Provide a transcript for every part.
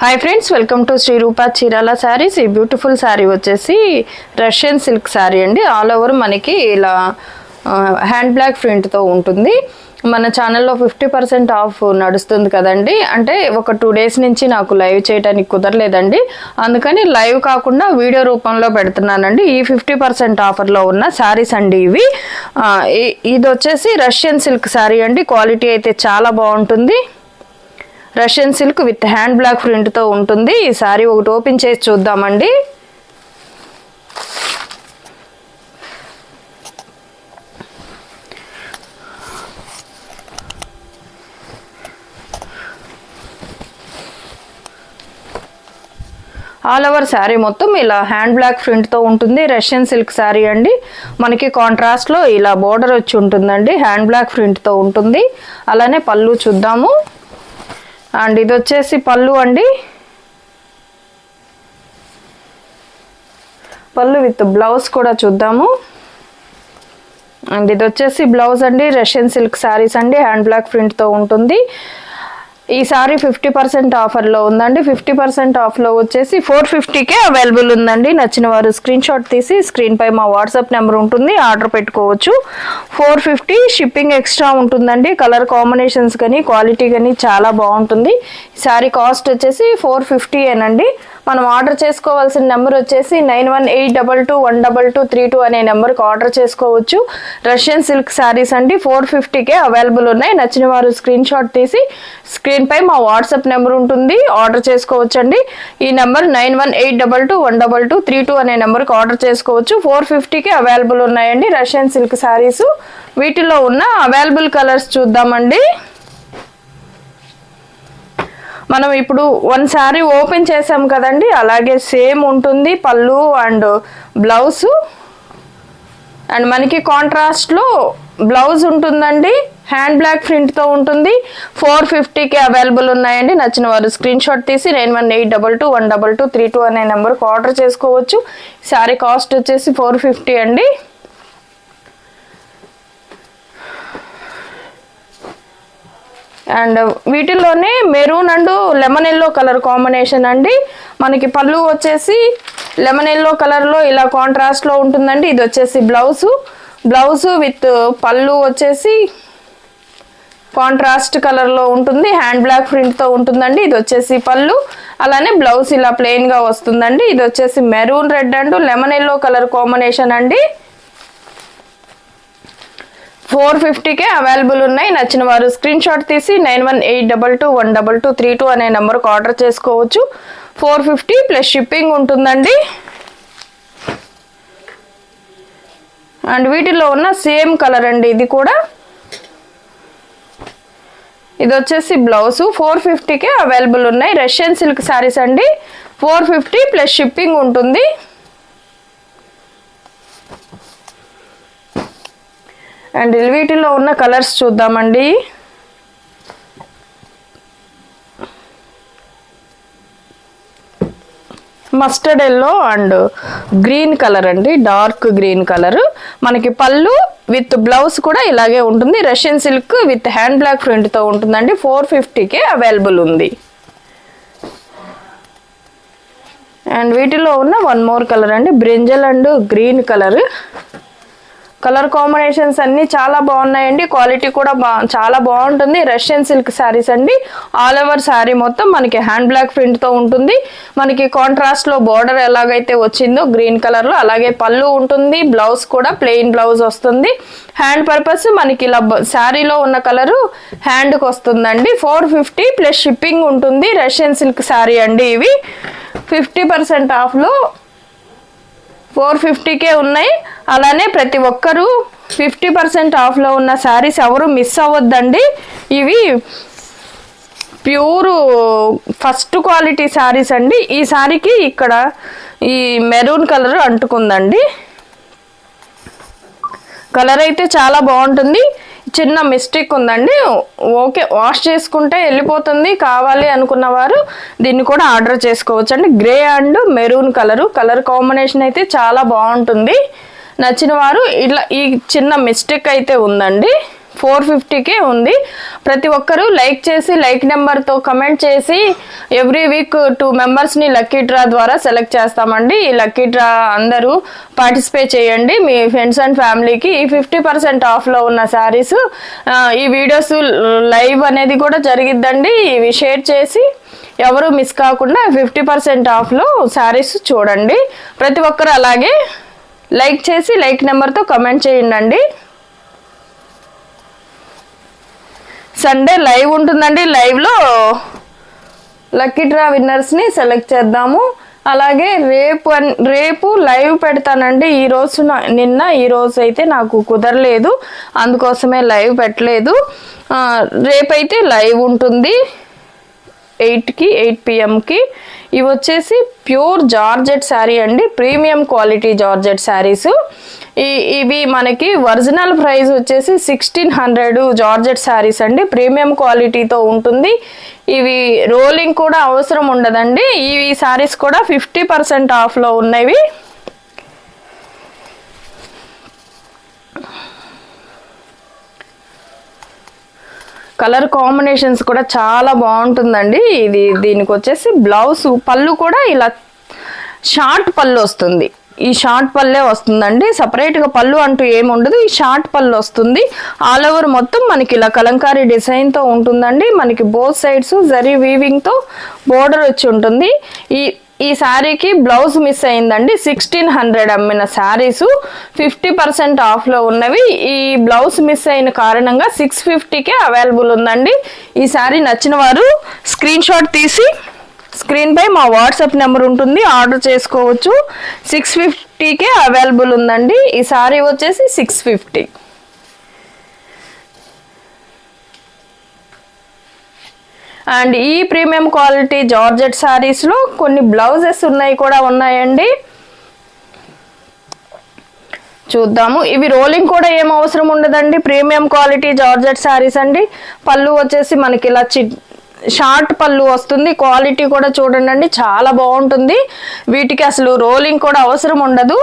Hi friends, welcome to Sri Rupa Chirala saris. ఈ beautiful sari వచ్చేసి Russian silk sari అండి. ఆల్ ఓవర్ మనకి ఇలా హ్యాండ్ బ్లాక్ ప్రింట్తో ఉంటుంది. మన ఛానల్లో 50% ఆఫ్ నడుస్తుంది కదండి. అంటే ఒక 2 days నుంచి నాకు లైవ్ చేయడానికి కుదరలేదండి, అందుకని లైవ్ కాకుండా వీడియో రూపంలో పెడుతున్నానండి. ఈ 50% ఆఫర్లో ఉన్న శారీస్ అండి ఇవి. ఇది వచ్చేసి రష్యన్ సిల్క్ శారీ అండి. క్వాలిటీ అయితే చాలా బాగుంటుంది. Russian silk with hand block ప్రింట్తో ఉంటుంది. ఈ శారీ ఒకటి ఓపెన్ చేసి చూద్దామండి. ఆల్ ఓవర్ శారీ మొత్తం ఇలా హ్యాండ్ బ్లాక్ ప్రింట్తో ఉంటుంది. రష్యన్ సిల్క్ శారీ అండి. మనకి కాంట్రాస్ట్లో ఇలా బోర్డర్ వచ్చి ఉంటుందండి. హ్యాండ్ బ్లాక్ ప్రింట్తో ఉంటుంది. అలానే పళ్ళు చూద్దాము. అండ్ ఇది వచ్చేసి పళ్ళు అండి. పళ్ళు విత్ బ్లౌజ్ కూడా చూద్దాము. అండ్ ఇది వచ్చేసి బ్లౌజ్ అండి. రష్యన్ సిల్క్ శారీస్ అండి, హ్యాండ్ బ్లాక్ ప్రింట్తో ఉంటుంది. ఈ సారీ 50% ఆఫర్లో ఉందండి. 50% ఆఫ్లో వచ్చేసి 450కే అవైలబుల్ ఉందండి. నచ్చిన వారు స్క్రీన్ షాట్ తీసి స్క్రీన్ పై మా వాట్సాప్ నెంబర్ ఉంటుంది, ఆర్డర్ పెట్టుకోవచ్చు. 450 షిప్పింగ్ ఎక్స్ట్రా ఉంటుందండి. కలర్ కాంబినేషన్స్ కానీ క్వాలిటీ కానీ చాలా బాగుంటుంది. ఈ సారీ కాస్ట్ వచ్చేసి 450 ఏనండి. మనం ఆర్డర్ చేసుకోవాల్సిన నెంబర్ వచ్చేసి 9182212232 అనే నెంబర్కి ఆర్డర్ చేసుకోవచ్చు. రష్యన్ సిల్క్ శారీస్ అండి, 450కే అవైలబుల్ ఉన్నాయి. నచ్చిన వారు స్క్రీన్ షాట్ తీసి స్క్రీన్ పై మా వాట్సాప్ నెంబర్ ఉంటుంది, ఆర్డర్ చేసుకోవచ్చండి. ఈ నెంబర్ 9182212232 అనే నెంబర్కి ఆర్డర్ చేసుకోవచ్చు. 450కే అవైలబుల్ ఉన్నాయండి రష్యన్ సిల్క్ శారీస్. వీటిలో ఉన్న అవైలబుల్ కలర్స్ చూద్దామండి. మనం ఇప్పుడు 1 శారీ ఓపెన్ చేసాం కదండి, అలాగే సేమ్ ఉంటుంది పళ్ళు అండ్ బ్లౌజ్. అండ్ మనకి కాంట్రాస్ట్లో బ్లౌజ్ ఉంటుందండి. హ్యాండ్ బ్లాక్ ప్రింట్తో ఉంటుంది. 450కి అవైలబుల్ ఉన్నాయండి. నచ్చిన వారు స్క్రీన్ షాట్ తీసి 9182212232 అనే నెంబర్కి ఆర్డర్ చేసుకోవచ్చు. శారీ కాస్ట్ వచ్చేసి 450 అండి. అండ్ వీటిల్లోనే maroon and lemon yellow colour combination అండి. మనకి పళ్ళు వచ్చేసి లెమన్ ఎల్లో కలర్లో ఇలా కాంట్రాస్ట్లో ఉంటుందండి. ఇది వచ్చేసి బ్లౌజ్ విత్ పళ్ళు వచ్చేసి కాంట్రాస్ట్ కలర్లో ఉంటుంది. హ్యాండ్ బ్లాక్ ప్రింట్తో ఉంటుందండి. ఇది వచ్చేసి పళ్ళు, అలానే బ్లౌజ్ ఇలా ప్లెయిన్గా వస్తుందండి. ఇది వచ్చేసి maroon red and lemon yellow colour combination అండి. 450కే అవైలబుల్ ఉన్నాయి. నచ్చిన వారు స్క్రీన్ షాట్ తీసి 9182212232 అనే నెంబర్కి ఆర్డర్ చేసుకోవచ్చు. 450 ప్లస్ షిప్పింగ్ ఉంటుందండి. అండ్ వీటిలో ఉన్న సేమ్ కలర్ అండి ఇది కూడా. ఇది వచ్చేసి బ్లౌజ్. 450కే అవైలబుల్ ఉన్నాయి. రష్యన్ సిల్క్ శారీస్ అండి. 450 ప్లస్ షిప్పింగ్ ఉంటుంది. అండ్ వీటిలో ఉన్న కలర్స్ చూద్దామండి. Mustard yellow and green colour అండి, డార్క్ గ్రీన్ కలర్. మనకి పళ్ళు విత్ బ్లౌజ్ కూడా ఇలాగే ఉంటుంది. Russian silk with hand block ప్రింట్తో ఉంటుందండి. 450కే అవైలబుల్ ఉంది. అండ్ వీటిలో ఉన్న 1 more కలర్ అండి, brinjal and green colour. Colour combinations అన్నీ చాలా బాగున్నాయండి. క్వాలిటీ కూడా చాలా బాగుంటుంది. రష్యన్ సిల్క్ శారీస్ అండి. ఆల్ ఓవర్ శారీ మొత్తం మనకి హ్యాండ్ బ్లాక్ ప్రింట్తో ఉంటుంది. మనకి కాంట్రాస్ట్లో బోర్డర్ ఎలాగైతే వచ్చిందో గ్రీన్ కలర్లో అలాగే పళ్ళు ఉంటుంది. బ్లౌజ్ కూడా ప్లెయిన్ బ్లౌజ్ వస్తుంది. హ్యాండ్ పర్పస్ మనకి ఇలా శారీలో ఉన్న కలరు హ్యాండ్కి వస్తుందండి. 450 ప్లస్ షిప్పింగ్ ఉంటుంది. రష్యన్ సిల్క్ శారీ అండి ఇవి. 50% ఆఫ్లో 450కే ఉన్నాయి. అలానే ప్రతి ఒక్కరూ 50% ఆఫ్లో ఉన్న శారీస్ ఎవరు మిస్ అవ్వద్దండి. ఇవి ప్యూర్ ఫస్ట్ క్వాలిటీ శారీస్ అండి. ఈ శారీకి ఇక్కడ ఈ మెరూన్ కలర్ అంటుకుందండి. కలర్ అయితే చాలా బాగుంటుంది. చిన్న మిస్టేక్ ఉందండి, ఓకే వాష్ చేసుకుంటే వెళ్ళిపోతుంది. కావాలి అనుకున్న వారు దీన్ని కూడా ఆర్డర్ చేసుకోవచ్చు అండి. Grey and maroon colour combination అయితే చాలా బాగుంటుంది. నచ్చిన వారు ఇలా ఈ చిన్న మిస్టేక్ అయితే ఉందండి. 450కే ఉంది. ప్రతి ఒక్కరూ లైక్ చేసి లైక్ నెంబర్తో కమెంట్ చేసి ఎవ్రీ వీక్ 2 మెంబర్స్ని లక్కీ డ్రా ద్వారా సెలెక్ట్ చేస్తామండి. ఈ లక్కీ డ్రా అందరూ పార్టిసిపేట్ చేయండి. మీ ఫ్రెండ్స్ అండ్ ఫ్యామిలీకి ఈ 50% ఆఫ్లో ఉన్న శారీస్, ఈ వీడియోస్ లైవ్ అనేది కూడా జరిగిద్దండి. ఇవి షేర్ చేసి ఎవరు మిస్ కాకుండా 50% ఆఫ్లో శారీస్ చూడండి. ప్రతి ఒక్కరు అలాగే లైక్ చేసి లైక్ నెంబర్తో కమెంట్ చేయండి. సండే లైవ్ ఉంటుందండి. లైవ్లో లక్కీ డ్రా విన్నర్స్ని సెలెక్ట్ చేద్దాము. అలాగే రేపు లైవ్ పెడతానండి. ఈ రోజు అయితే నాకు కుదరలేదు, అందుకోసమే లైవ్ పెట్టలేదు. రేపైతే లైవ్ ఉంటుంది 8 PM. ఇవి వచ్చేసి ప్యూర్ జార్జెట్ శారీ అండి, ప్రీమియం క్వాలిటీ జార్జెట్ శారీస్. ఇవి మనకి ఒరిజినల్ ప్రైస్ వచ్చేసి 1600 జార్జెట్ శారీస్ అండి, ప్రీమియం క్వాలిటీతో ఉంటుంది. ఇవి రోలింగ్ కూడా అవసరం ఉండదండి. ఈ శారీస్ కూడా 50% ఆఫ్లో ఉన్నవి. కలర్ కాంబినేషన్స్ కూడా చాలా బాగుంటుందండి. దీనికి వచ్చేసి బ్లౌజ్, పళ్ళు కూడా ఇలా షార్ట్ పళ్ళు వస్తుంది. ఈ షార్ట్ పల్లే వస్తుందండి, సపరేట్గా పళ్ళు అంటూ ఏమి ఉండదు. ఈ షార్ట్ పళ్ళు వస్తుంది. ఆల్ ఓవర్ మొత్తం మనకి ఇలా కలంకారీ డిజైన్తో ఉంటుందండి. మనకి బోత్ సైడ్స్ జరీ వీవింగ్తో బోర్డర్ వచ్చి ఉంటుంది. ఈ శారీకి బ్లౌజ్ మిస్ అయిందండి. 1600 అమ్మిన శారీస్ 50% ఆఫ్లో ఉన్నవి. ఈ బ్లౌజ్ మిస్ అయిన కారణంగా 650కే అవైలబుల్ ఉందండి. ఈ శారీ నచ్చిన వారు స్క్రీన్ షాట్ తీసి స్క్రీన్ పై మా వాట్సాప్ నెంబర్ ఉంటుంది, ఆర్డర్ చేసుకోవచ్చు. 650కే అవైలబుల్ ఉందండి. ఈ శారీ వచ్చేసి 650. అండ్ ఈ ప్రీమియం క్వాలిటీ జార్జెట్ శారీస్లో కొన్ని బ్లౌజెస్ ఉన్నాయండి, చూద్దాము. ఇవి రోలింగ్ కూడా ఏం అవసరం ఉండదండి, ప్రీమియం క్వాలిటీ జార్జెట్ శారీస్ అండి. పళ్ళు వచ్చేసి మనకి ఇలా షార్ట్ పళ్ళు వస్తుంది. క్వాలిటీ కూడా చూడండి, చాలా బాగుంటుంది. వీటికి అసలు రోలింగ్ కూడా అవసరం ఉండదు.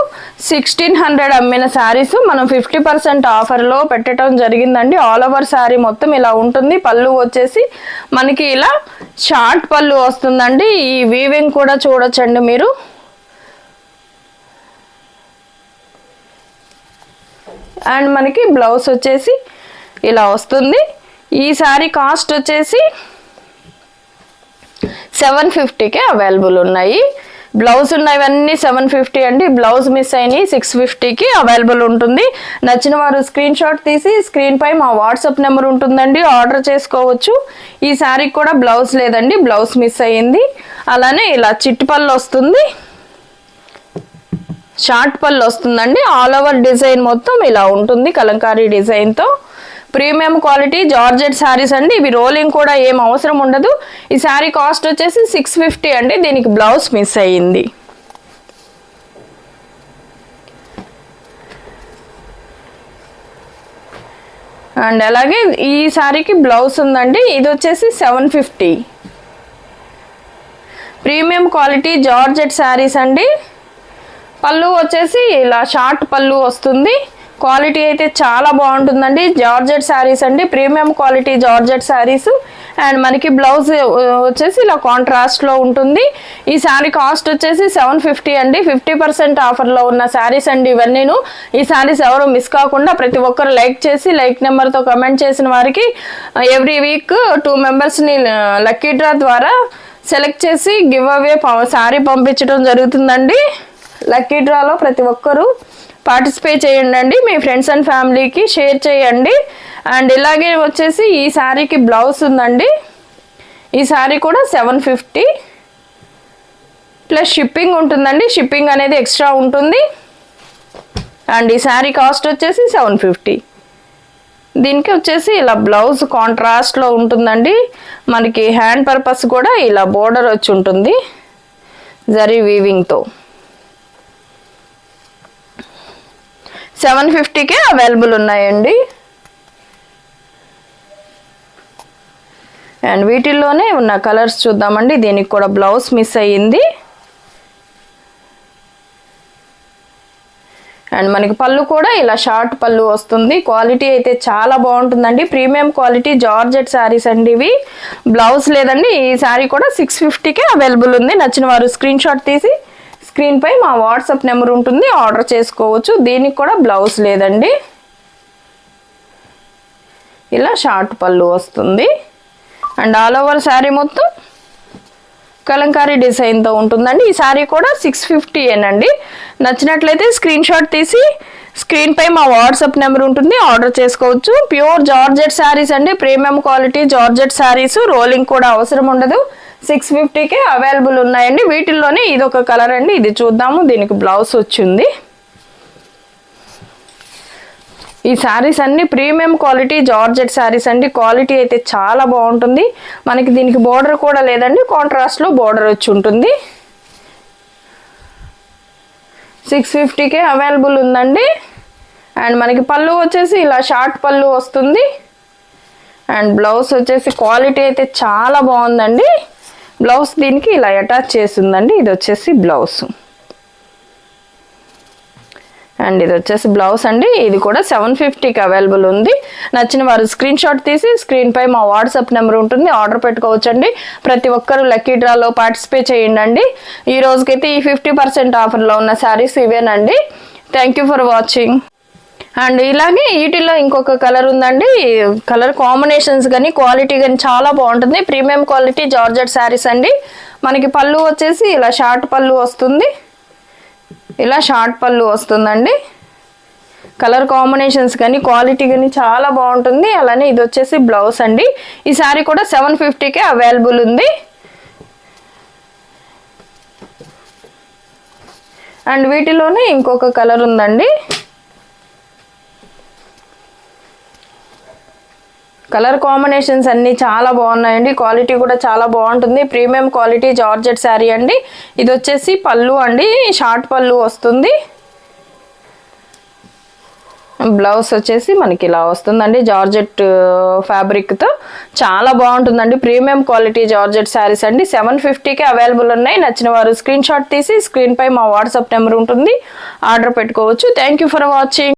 1600 అమ్మిన శారీస్ మనం 50% ఆఫర్లో పెట్టడం జరిగిందండి. ఆల్ ఓవర్ శారీ మొత్తం ఇలా ఉంటుంది. పళ్ళు వచ్చేసి మనకి ఇలా షార్ట్ పళ్ళు వస్తుందండి. ఈ వీవింగ్ కూడా చూడొచ్చండి మీరు. అండ్ మనకి బ్లౌజ్ వచ్చేసి ఇలా వస్తుంది. ఈ శారీ కాస్ట్ వచ్చేసి 750కే అవైలబుల్ ఉన్నాయి. బ్లౌజ్ ఉన్నవన్నీ 750 అండి. బ్లౌజ్ మిస్ అయినాయి 650కి అవైలబుల్ ఉంటుంది. నచ్చిన వారు స్క్రీన్ షాట్ తీసి స్క్రీన్ పై మా వాట్సాప్ నెంబర్ ఉంటుందండి, ఆర్డర్ చేసుకోవచ్చు. ఈ శారీకి కూడా బ్లౌజ్ లేదండి, బ్లౌజ్ మిస్ అయ్యింది. అలానే ఇలా చిట్టు పళ్ళు వస్తుంది, షార్ట్ పళ్ళు వస్తుందండి. ఆల్ ఓవర్ డిజైన్ మొత్తం ఇలా ఉంటుంది కలంకారీ డిజైన్తో. ప్రీమియం క్వాలిటీ జార్జెట్ శారీస్ అండి. ఇవి రోలింగ్ కూడా ఏం అవసరం ఉండదు. ఈ శారీ కాస్ట్ వచ్చేసి 650 అండి. దీనికి బ్లౌజ్ మిస్ అయ్యింది. అండ్ అలాగే ఈ శారీకి బ్లౌజ్ ఉందండి. ఇది వచ్చేసి 750. ప్రీమియం క్వాలిటీ జార్జెట్ శారీస్ అండి. పళ్ళు వచ్చేసి ఇలా షార్ట్ పళ్ళు వస్తుంది. క్వాలిటీ అయితే చాలా బాగుంటుందండి. జార్జెట్ శారీస్ అండి, premium quality georgette saris. And మనకి బ్లౌజ్ వచ్చేసి ఇలా కాంట్రాస్ట్లో ఉంటుంది. ఈ శారీ కాస్ట్ వచ్చేసి 750 అండి. 50% ఆఫర్లో ఉన్న శారీస్ అండి ఇవన్నీను. ఈ శారీస్ ఎవరు మిస్ కాకుండా ప్రతి ఒక్కరు లైక్ చేసి లైక్ నెంబర్తో కమెంట్ చేసిన వారికి ఎవ్రీ వీక్ 2 మెంబర్స్ని లక్కీ డ్రా ద్వారా సెలెక్ట్ చేసి గివ్ అవే శారీ పంపించడం జరుగుతుందండి. లక్కీ డ్రాలో ప్రతి ఒక్కరూ పార్టిసిపేట్ చేయండి. మీ ఫ్రెండ్స్ అండ్ ఫ్యామిలీకి షేర్ చేయండి. అండ్ ఇలాగే వచ్చేసి ఈ శారీకి బ్లౌజ్ ఉందండి. ఈ శారీ కూడా 750 ప్లస్ షిప్పింగ్ ఉంటుందండి. షిప్పింగ్ అనేది ఎక్స్ట్రా ఉంటుంది. అండ్ ఈ శారీ కాస్ట్ వచ్చేసి 750. దీనికి వచ్చేసి ఇలా బ్లౌజ్ కాంట్రాస్ట్లో ఉంటుందండి. మనకి హ్యాండ్ పర్పస్ కూడా ఇలా బోర్డర్ వచ్చి ఉంటుంది జరీ వీవింగ్తో. 750కే అవైలబుల్ ఉన్నాయండి. అండ్ వీటిల్లోనే ఉన్న కలర్స్ చూద్దామండి. దీనికి కూడా బ్లౌజ్ మిస్ అయ్యింది. అండ్ మనకి పళ్ళు కూడా ఇలా షార్ట్ పళ్ళు వస్తుంది. క్వాలిటీ అయితే చాలా బాగుంటుందండి. ప్రీమియం క్వాలిటీ జార్జెట్ శారీస్ అండి ఇవి. బ్లౌజ్ లేదండి. ఈ శారీ కూడా 650కే అవైలబుల్ ఉంది. నచ్చిన వారు స్క్రీన్ షాట్ తీసి స్క్రీన్ పై మా వాట్సాప్ నెంబర్ ఉంటుంది, ఆర్డర్ చేసుకోవచ్చు. దీనికి కూడా బ్లౌజ్ లేదండి. ఇలా షార్ట్ పళ్ళు వస్తుంది. అండ్ ఆల్ ఓవర్ శారీ మొత్తం కలంకారీ డిజైన్తో ఉంటుందండి. ఈ శారీ కూడా 650 ఏనండి. నచ్చినట్లయితే స్క్రీన్ షాట్ తీసి స్క్రీన్ పై మా వాట్సాప్ నెంబర్ ఉంటుంది, ఆర్డర్ చేసుకోవచ్చు. ప్యూర్ జార్జెట్ శారీస్ అండి. Premium quality georgette saris. Rolling కూడా అవసరం ఉండదు. 650కే అవైలబుల్ ఉన్నాయండి. వీటిల్లోనే ఇది ఒక కలర్ అండి. ఇది చూద్దాము. దీనికి బ్లౌజ్ వచ్చింది. ఈ శారీస్ అన్ని ప్రీమియం క్వాలిటీ జార్జెట్ శారీస్ అండి. క్వాలిటీ అయితే చాలా బాగుంటుంది. మనకి దీనికి బోర్డర్ కూడా లేదండి. కాంట్రాస్ట్లో బోర్డర్ వచ్చి ఉంటుంది. 650కే అవైలబుల్ ఉందండి. అండ్ మనకి పళ్ళు వచ్చేసి ఇలా షార్ట్ పళ్ళు వస్తుంది. అండ్ బ్లౌజ్ వచ్చేసి క్వాలిటీ అయితే చాలా బాగుందండి. బ్లౌజ్ దీనికి ఇలా అటాచ్ చేసిందండి. ఇది వచ్చేసి బ్లౌజ్. అండ్ ఇది వచ్చేసి బ్లౌజ్ అండి. ఇది కూడా 750కి అవైలబుల్ ఉంది. నచ్చిన వారు స్క్రీన్ షాట్ తీసి స్క్రీన్ పై మా వాట్సాప్ నెంబర్ ఉంటుంది, ఆర్డర్ పెట్టుకోవచ్చండి. ప్రతి ఒక్కరు లక్కీ డ్రాలో పార్టిసిపేట్ చేయండి. ఈ రోజుకైతే ఈ 50% ఆఫర్లో ఉన్న శారీస్ ఇవేనండి. Thank you for watching. And ఇలాగే వీటిల్లో ఇంకొక కలర్ ఉందండి. కలర్ కాంబినేషన్స్ కానీ క్వాలిటీ కానీ చాలా బాగుంటుంది. ప్రీమియం క్వాలిటీ జార్జెట్ శారీస్ అండి. మనకి పళ్ళు వచ్చేసి ఇలా షార్ట్ పళ్ళు వస్తుంది. ఇలా షార్ట్ పళ్ళు వస్తుందండి. కలర్ కాంబినేషన్స్ కానీ క్వాలిటీ కానీ చాలా బాగుంటుంది. అలానే ఇది వచ్చేసి బ్లౌజ్ అండి. ఈ శారీ కూడా 750కే అవైలబుల్ ఉంది. అండ్ వీటిలోనే ఇంకొక కలర్ ఉందండి. కలర్ కాంబినేషన్స్ అన్నీ చాలా బాగున్నాయండి. క్వాలిటీ కూడా చాలా బాగుంటుంది. ప్రీమియం క్వాలిటీ జార్జెట్ శారీ అండి. ఇది వచ్చేసి పళ్ళు అండి. షార్ట్ పళ్ళు వస్తుంది. బ్లౌజ్ వచ్చేసి మనకి ఇలా వస్తుందండి. జార్జెట్ ఫ్యాబ్రిక్తో చాలా బాగుంటుందండి. ప్రీమియం క్వాలిటీ జార్జెట్ శారీస్ అండి. 750కే అవైలబుల్ ఉన్నాయి. నచ్చిన వారు స్క్రీన్ షాట్ తీసి స్క్రీన్ పై మా వాట్సాప్ నెంబర్ ఉంటుంది, ఆర్డర్ పెట్టుకోవచ్చు. Thank you for watching.